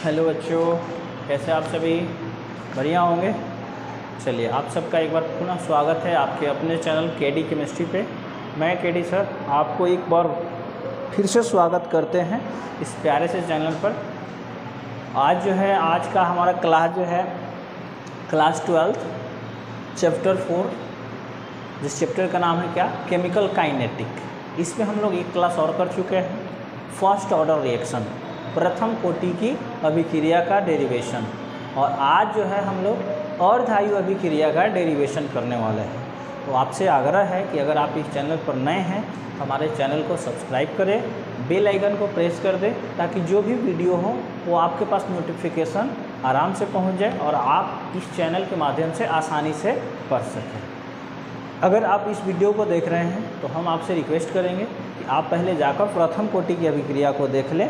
Hello बच्चों, कैसे आप सभी? बढ़िया होंगे। चलिए, आप सबका एक बार पुनः स्वागत है आपके अपने चैनल केडी केमिस्ट्री पे। मैं केडी सर आपको एक बार फिर से स्वागत करते हैं इस प्यारे से चैनल पर। आज जो है, आज का हमारा क्लास जो है क्लास 12 चैप्टर 4, जिस चैप्टर का नाम है क्या, केमिकल काइनेटिक। इसमें हम लोग एक क्लास और कर चुके हैं, फर्स्ट ऑर्डर रिएक्शन, प्रथम कोटि की अभिक्रिया का डेरिवेशन। और आज जो है हम लोग अर्धआयु अभिक्रिया का डेरिवेशन करने वाले हैं। तो आपसे आग्रह है कि अगर आप इस चैनल पर नए हैं तो हमारे चैनल को सब्सक्राइब करें, बेल आइकन को प्रेस कर दें, ताकि जो भी वीडियो हो वो आपके पास नोटिफिकेशन आराम से पहुंच जाए और आप इस चैनल के माध्यम से आसानी से पढ़ सकें। अगर आप इस वीडियो को देख रहे हैं तो हम आपसे रिक्वेस्ट करेंगे कि आप पहले जाकर प्रथम कोटि की अभिक्रिया को देख लें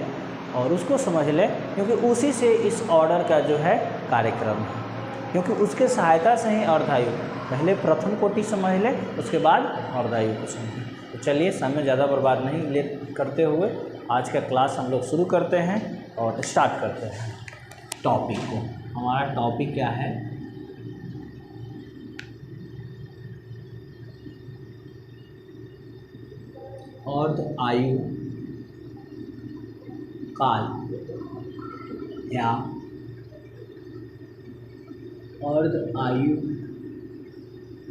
और उसको समझ लें, क्योंकि उसी से इस ऑर्डर का जो है कार्यक्रम है, क्योंकि उसके सहायता से ही अर्धआयु। पहले प्रथम कोटि समझ लें, उसके बाद अर्धआयु को समझें। तो चलिए, समय ज़्यादा बर्बाद नहीं करते हुए आज का क्लास हम लोग शुरू करते हैं और स्टार्ट करते हैं टॉपिक को। हमारा टॉपिक क्या है? अर्धआयु काल या अर्धआयु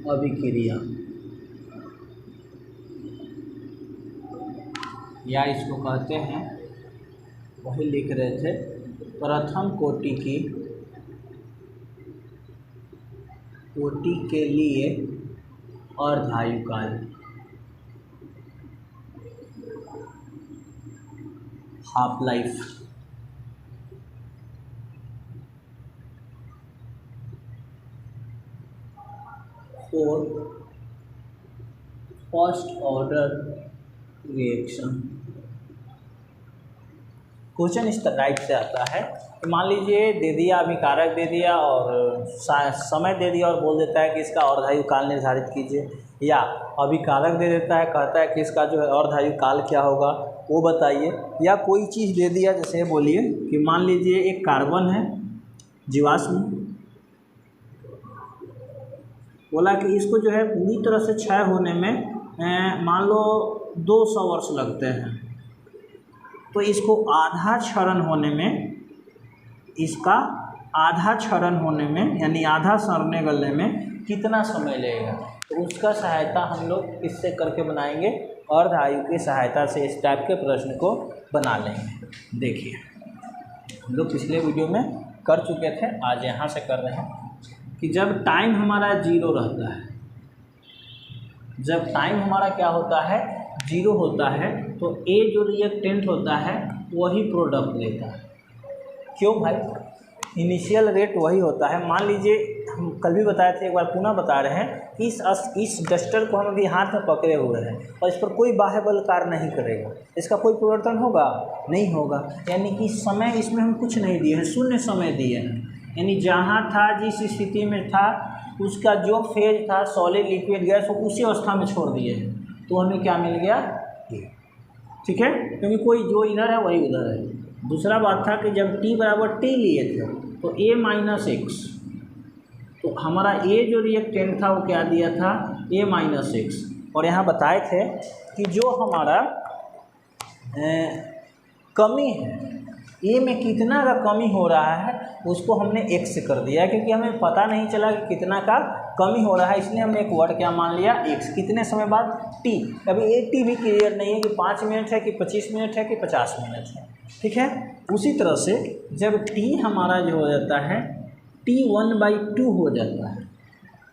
अभिक्रिया, या इसको कहते हैं, वही लिख रहे थे, प्रथम कोटि के लिए अर्धआयु काल, half life. For first order reaction. Question इस टाइप से आता है कि मान लीजिए दे दिया, अभिकारक दे दिया और समय दे दिया और बोल देता है कि इसका अर्धआयु काल निर्धारित कीजिए, या अभिकारक दे देता है, कहता है कि इसका जो है अर्धआयु काल क्या होगा वो बताइए, या कोई चीज़ दे दिया, जैसे बोलिए कि मान लीजिए एक कार्बन है जीवाश्म, बोला कि इसको जो है पूरी तरह से क्षय होने में मान लो 200 वर्ष लगते हैं, तो इसको आधा क्षरण होने में, इसका आधा क्षरण होने में यानी आधा सड़ने गलने में कितना समय लगेगा। तो उसका सहायता हम लोग इससे करके बनाएंगे, अर्धआयु की सहायता से इस टाइप के प्रश्न को बना लेंगे। देखिए, हम लोग पिछले वीडियो में कर चुके थे, आज यहाँ से कर रहे हैं कि जब टाइम हमारा जीरो रहता है, जब टाइम हमारा क्या होता है, जीरो होता है, तो ए जो रिएक्टेंट होता है वही प्रोडक्ट देता है। क्यों भाई? इनिशियल रेट वही होता है। मान लीजिए, हम कल भी बताए थे, एक बार पुनः बता रहे हैं कि इस डस्टर को हम अभी हाथ में पकड़े हुए हैं और इस पर कोई बाह्य बल कार्य नहीं करेगा, इसका कोई परिवर्तन होगा? नहीं होगा। यानी कि समय इसमें हम कुछ नहीं दिए हैं, शून्य समय दिए हैं। यानी जहाँ था, जिस स्थिति में था, उसका जो फेज था सॉलिड लिक्विड गैस, वो उसी अवस्था में छोड़ दिए हैं, तो हमें क्या मिल गया? ये। ठीक है, क्योंकि कोई जो इधर है वही उधर है। दूसरा बात था कि जब t बराबर t लिए थे तो a माइनस एक्स, तो हमारा a जो रिएक्टेंट था वो क्या दिया था? a minus x. और यहाँ बताए थे कि जो हमारा कमी है, ए में कितना का कमी हो रहा है उसको हमने x से कर दिया, क्योंकि हमें पता नहीं चला कि कितना का कमी हो रहा है, इसलिए हमने एक वर्ड क्या मान लिया? x। कितने समय बाद? t। अभी एक t भी क्लियर नहीं है कि 5 मिनट है कि 25 मिनट है कि 50 मिनट है। ठीक है, उसी तरह से जब t हमारा जो हो जाता है t 1/2 हो जाता है,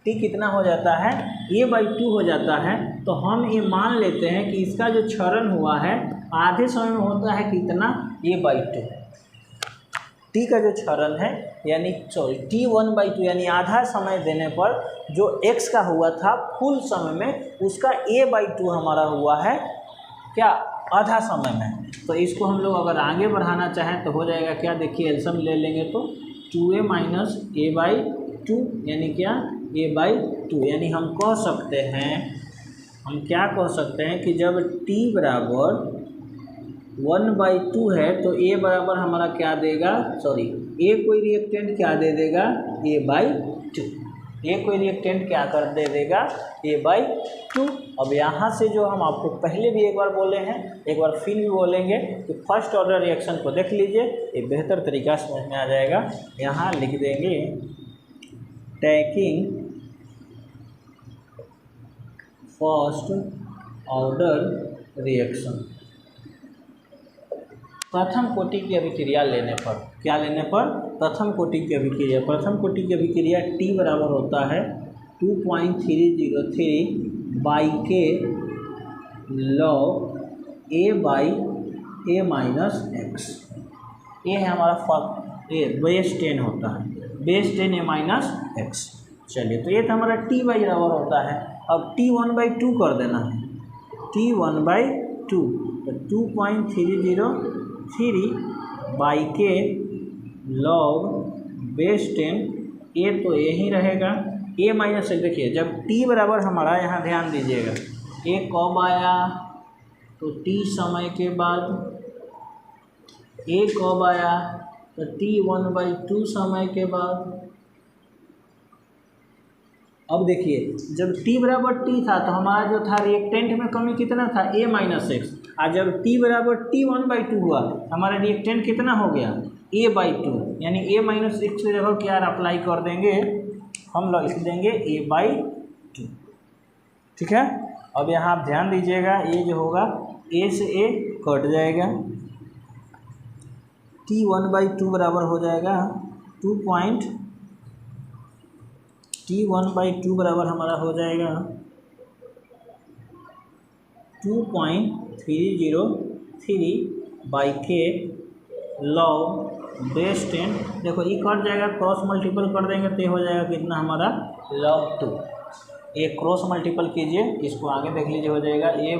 t कितना हो जाता है? a/2 हो जाता है, तो हम ये मान लेते हैं कि इसका जो क्षरण हुआ है आधे समय में होता है कितना? a/2। t का जो क्षरण है यानी t 1/2 यानी आधा समय देने पर जो x का हुआ था फुल समय में, उसका a/2 हमारा हुआ है क्या? आधा समय में। तो इसको हम लोग अगर आगे बढ़ाना चाहें तो हो जाएगा क्या? देखिए, एलसीएम ले लेंगे तो 2a माइनस a/2 यानी क्या? a/2। यानी हम कह सकते हैं, हम क्या कह सकते हैं कि जब t बराबर 1/2 है तो ए बराबर हमारा क्या देगा, सॉरी ए कोई रिएक्टेंट क्या दे देगा, a/2। ए कोई रिएक्टेंट क्या कर दे देगा, a/2। अब यहाँ से जो हम आपको पहले भी एक बार बोले हैं, एक बार फिर भी बोलेंगे कि फर्स्ट ऑर्डर रिएक्शन को देख लीजिए, ये बेहतर तरीका समझ में आ जाएगा। यहाँ लिख देंगे टेकिंग फर्स्ट ऑर्डर रिएक्शन, प्रथम कोटि की अभिक्रिया लेने पर, क्या लेने पर, प्रथम कोटि की अभिक्रिया। प्रथम कोटि की अभिक्रिया T बराबर होता है 2.303 बाई के लॉग A/A-x। ये है हमारा फर्क, ये बेस 10 होता है, बेस 10 A-x। चलिए तो ये तो हमारा T बराबर होता है। अब T 1/2 कर देना है, T 1/2 तो 2.303 बाई के लॉग बेस 10, ए तो यही रहेगा, A-x। देखिए जब T बराबर हमारा, यहाँ ध्यान दीजिएगा, ए कब आया तो T समय के बाद, ए कब आया तो T 1/2 समय के बाद। अब देखिए जब T बराबर T था तो हमारा जो था रिएक्टेंट में कमी कितना था, A-x। और जब T बराबर T 1/2 हुआ हमारा रिएक्टेंट कितना हो गया, A/2, यानी A-x की जगह क्या अप्लाई कर देंगे, हम लोग लिख देंगे A/2। ठीक है। अब यहाँ आप ध्यान दीजिएगा, ये जो होगा A से A कट जाएगा, T 1/2 बराबर हो जाएगा T 1/2 बराबर हमारा हो जाएगा 2.303 बाई के लॉग बेस 10। देखो ये कट जाएगा, क्रॉस मल्टीपल कर देंगे तो ये हो जाएगा कितना हमारा log 2। ये क्रॉस मल्टीपल कीजिए, इसको आगे देख लीजिए, हो जाएगा A/,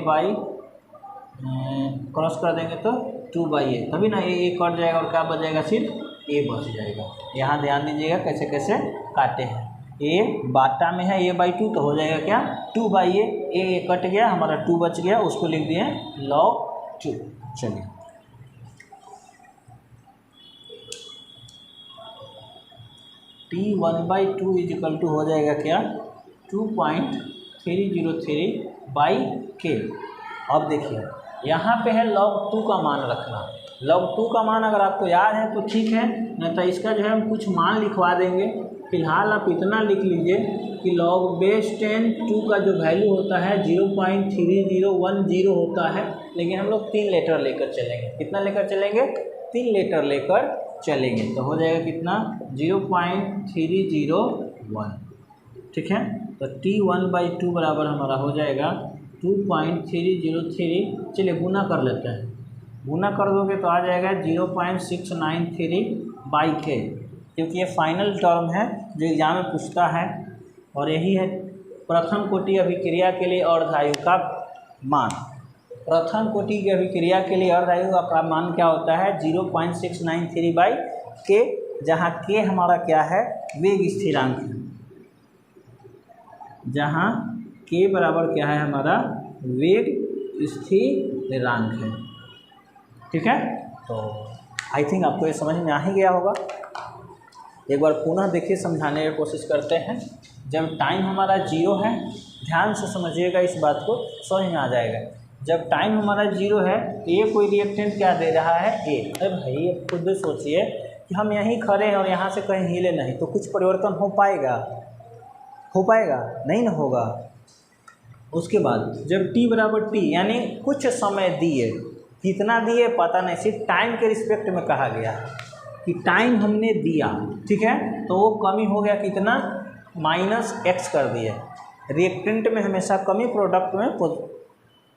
क्रॉस कर देंगे तो 2/a, तभी ना ये कट जाएगा और क्या बच जाएगा, सिर्फ A बच जाएगा। यहाँ ध्यान दीजिएगा कैसे कैसे काटे हैं, A बाटा में है A/2 तो हो जाएगा क्या 2/a, A कट गया हमारा 2 बच गया, उसको लिख दिए log 2। चलिए T 1/2 इजिकल टू हो जाएगा क्या 2.303 बाई के। अब देखिए यहाँ पे है log 2 का मान रखना। log 2 का मान अगर आपको याद है तो ठीक है, नहीं तो इसका जो है हम कुछ मान लिखवा देंगे। फिलहाल आप इतना लिख लीजिए कि log बेस 10 2 का जो वैल्यू होता है 0.3010 होता है, लेकिन हम लोग 3 लेटर लेकर चलेंगे। कितना लेकर चलेंगे, 3 लेटर लेकर चलेंगे, तो हो जाएगा कितना 0.301। ठीक है, तो T 1/2 बराबर हमारा हो जाएगा 2.303। चलिए गुना कर लेते हैं, गुना कर दोगे तो आ जाएगा 0.693 बाई के, क्योंकि ये फाइनल टर्म है जो एग्जाम में पूछता है, और यही है प्रथम कोटि अभिक्रिया के लिए अर्धायु का मान। प्रथम कोटि की अभिक्रिया के लिए अर्धायु का मान क्या होता है 0.693 बाई के, जहाँ के हमारा क्या है वेग स्थिरांक है, जहाँ के बराबर क्या है हमारा वेग स्थिरांक है। ठीक है, तो आई थिंक आपको ये समझ में आ ही गया होगा। एक बार पुनः देखिए, समझाने की कोशिश करते हैं। जब टाइम हमारा 0 है, ध्यान से समझिएगा इस बात को, समझ में आ जाएगा। जब टाइम हमारा 0 है तो ये कोई रिएक्टेंट क्या दे रहा है A। अरे भाई अब खुद भी सोचिए कि हम यहीं खड़े हैं और यहाँ से कहीं हिले नहीं, तो कुछ परिवर्तन हो पाएगा, हो पाएगा नहीं ना होगा। उसके बाद जब T बराबर T, यानी कुछ समय दिए, कितना दिए पता नहीं, सिर्फ टाइम के रिस्पेक्ट में कहा गया कि टाइम हमने दिया। ठीक है, तो वो कमी हो गया कितना -x कर दिए। रिएक्टेंट में हमेशा कमी, प्रोडक्ट में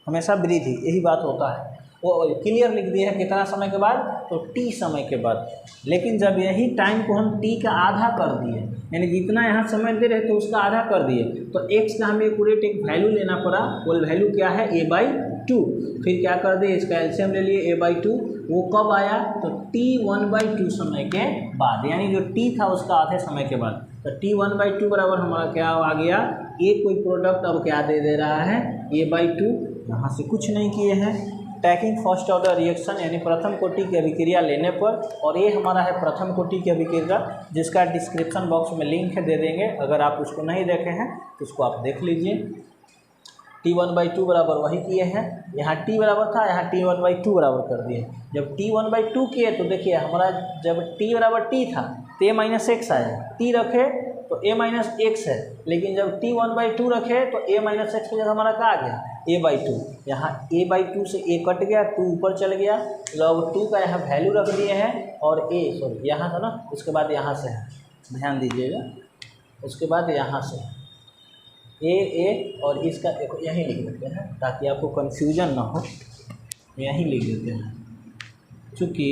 हमेशा वृद्धि, यही बात होता है। वो क्लियर लिख दिया है कितना समय के बाद, तो T समय के बाद। लेकिन जब यही टाइम को हम T का आधा कर दिए, यानी जितना यहाँ समय दे रहे तो उसका आधा कर दिए, तो x का हमें एक्यूरेट एक वैल्यू लेना पड़ा। वो वैल्यू क्या है A/2। फिर क्या कर दिए, इसका एलसीएम ले लिए A/2। वो कब आया तो T 1/2 समय के बाद, यानी जो T था उसका आधे समय के बाद। तो T 1/2 बराबर हमारा क्या आ गया, A कोई प्रोडक्ट अब क्या दे रहा है A/2। यहाँ से कुछ नहीं किए हैं, टैकिंग फर्स्ट ऑर्डर रिएक्शन यानी प्रथम कोटि की अभिक्रिया लेने पर, और ये हमारा है प्रथम कोटि की अभिक्रिया जिसका डिस्क्रिप्शन बॉक्स में लिंक दे देंगे, अगर आप उसको नहीं देखे हैं तो उसको आप देख लीजिए। T1/2 बराबर वही किए हैं, यहाँ T बराबर था, यहाँ T1/2 बराबर कर दिए। जब T1/2 किए तो देखिए हमारा जब T बराबर T था तो a-x आया, T रखे तो a-x है, लेकिन जब T1/2 रखे तो a-x की जगह हमारा क्या आ गया a/2, यहाँ a/2 से a कट गया, 2 ऊपर चल गया, log 2 का यहाँ वैल्यू रख दिए हैं, और यहाँ था ना, उसके बाद यहाँ से है, ध्यान दीजिएगा, उसके बाद यहाँ से a और इसका यहीं लिख देते हैं ताकि आपको कन्फ्यूजन ना हो, यहीं लिख देते हैं। चूँकि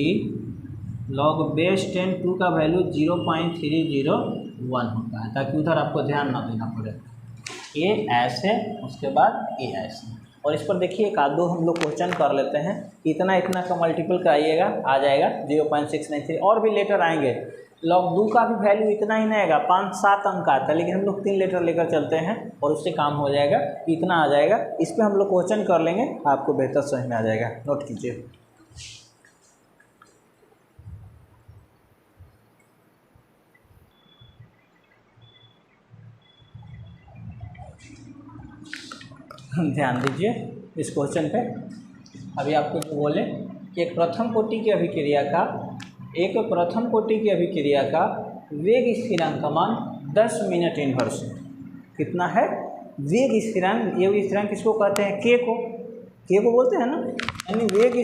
log बेस 10 2 का वैल्यू 0.301 होता है, ताकि उधर आपको ध्यान ना देना पड़े। a ऐसे, उसके बाद a ऐसे, और इस पर देखिए एक आध दो हम लोग क्वेश्चन कर लेते हैं। इतना का मल्टीपल कराइएगा, आ जाएगा 0.693, और भी लेटर आएंगे। log 2 का भी वैल्यू इतना ही नहीं आएगा, 5-7 अंक आता है, लेकिन हम लोग 3 लेटर लेकर चलते हैं और उससे काम हो जाएगा, इतना आ जाएगा। इस पर हम लोग क्वेश्चन कर लेंगे, आपको बेहतर समझ में आ जाएगा, नोट कीजिए। ध्यान दीजिए इस क्वेश्चन पे। अभी आपको जो बोले कि एक प्रथम कोटि की अभिक्रिया का वेग स्थिरांक का मान 10 मिनट इनवर्स कितना है? वेग स्थिरांक किसको कहते हैं? के को बोलते हैं ना, यानी वेग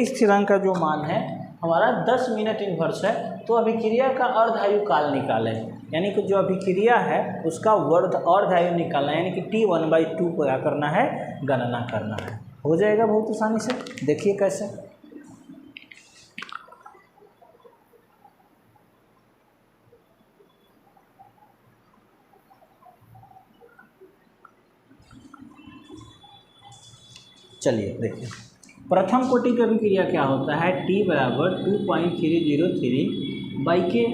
स्थिरांक का जो मान है हमारा 10 मिनट इनवर्स है। तो अभिक्रिया का अर्धायु काल निकालें, यानी कि जो अभिक्रिया है उसका अर्धायु निकालना है, यानी कि T1/2 को क्या करना है, गणना करना है। हो जाएगा बहुत आसानी से, देखिए कैसे। चलिए देखिए, प्रथम कोटि की अभिक्रिया क्या होता है? T बराबर 2.303/K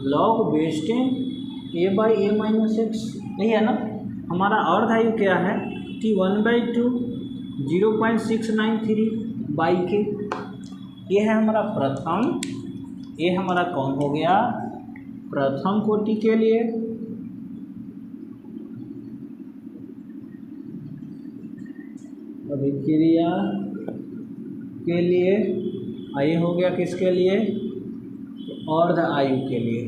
log बेस 10 a/a-x, नहीं है ना। हमारा अर्धायु क्या है? T1/2 0.693/K। ये है हमारा प्रथम, ये हमारा कौन हो गया? प्रथम कोटि के लिए। अभिक्रिया के लिए आयु हो गया, किसके लिए? अर्ध आयु के लिए,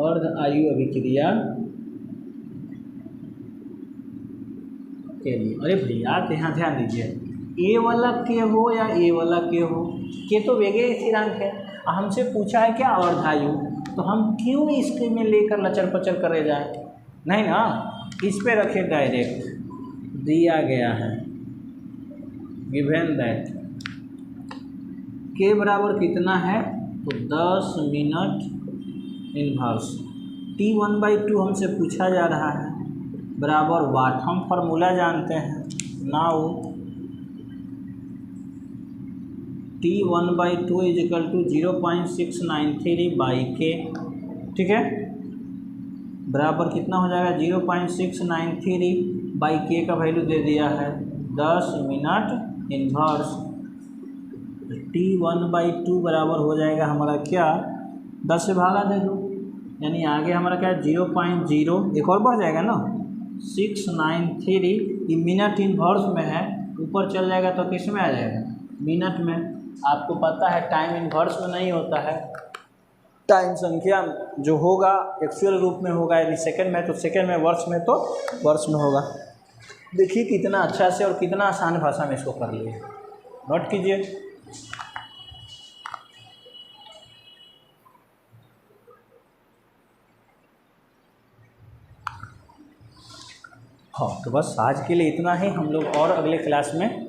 अर्ध आयु अभिक्रिया के लिए। अरे भैया यहाँ ध्यान दीजिए, ए वाला के हो या ए वाला के हो, के तो वेग स्थिरांक है, हमसे पूछा है क्या? अर्धायु, तो हम क्यों इसके में लेकर लचर पचर करे जाए? नहीं ना, इस पे रखे डायरेक्ट, दिया गया है गिवन दैट के बराबर कितना है, तो 10 मिनट इनवर्स। T1/2 हमसे पूछा जा रहा है, बराबर वाट, हम फार्मूला जानते हैं। नाउ T1/2 = 0.693/K, ठीक है, बराबर कितना हो जाएगा? 0.693/K का वैल्यू दे दिया है 10 मिनट इनवर्स। T1/2 बराबर हो जाएगा हमारा क्या? 10 से भागा दे दो, यानी आगे हमारा क्या है? 0.0, एक और बढ़ जाएगा ना, 693। ये मिनट इनवर्स में है, ऊपर चल जाएगा तो किस में आ जाएगा? मिनट में। आपको पता है टाइम इनवर्स में नहीं होता है, टाइम संख्या जो होगा एक्चुअल रूप में होगा, यानी सेकंड में तो सेकंड में, वर्ष में तो वर्ष में होगा। देखिए कितना अच्छा से और कितना आसान भाषा में इसको कर लिए, नोट कीजिए। हाँ, तो बस आज के लिए इतना ही। हम लोग और अगले क्लास में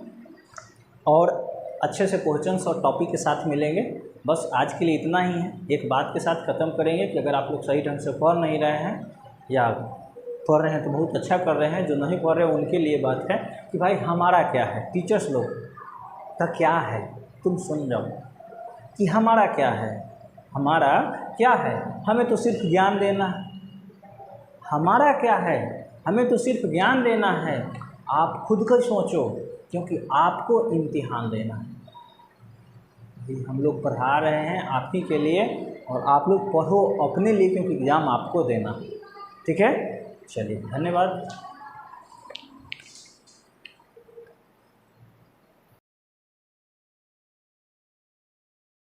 और अच्छे से क्वेश्चंस और टॉपिक के साथ मिलेंगे। बस आज के लिए इतना ही है। एक बात के साथ ख़त्म करेंगे कि अगर आप लोग सही ढंग से पढ़ नहीं रहे हैं या पढ़ रहे हैं तो बहुत अच्छा कर रहे हैं, जो नहीं पढ़ रहे हैं उनके लिए बात है कि भाई हमारा क्या है, टीचर्स लोग का क्या है, तुम सुन जाओ कि हमारा क्या है। हमारा क्या है? हमें तो सिर्फ ज्ञान देना है। हमारा क्या है? हमें तो सिर्फ ज्ञान देना है। आप खुद का सोचो क्योंकि आपको इम्तिहान देना है। हम लोग पढ़ा रहे हैं आप ही के लिए, और आप लोग पढ़ो अपने लिए, क्योंकि एग्ज़ाम आपको देना। ठीक है, चलिए धन्यवाद।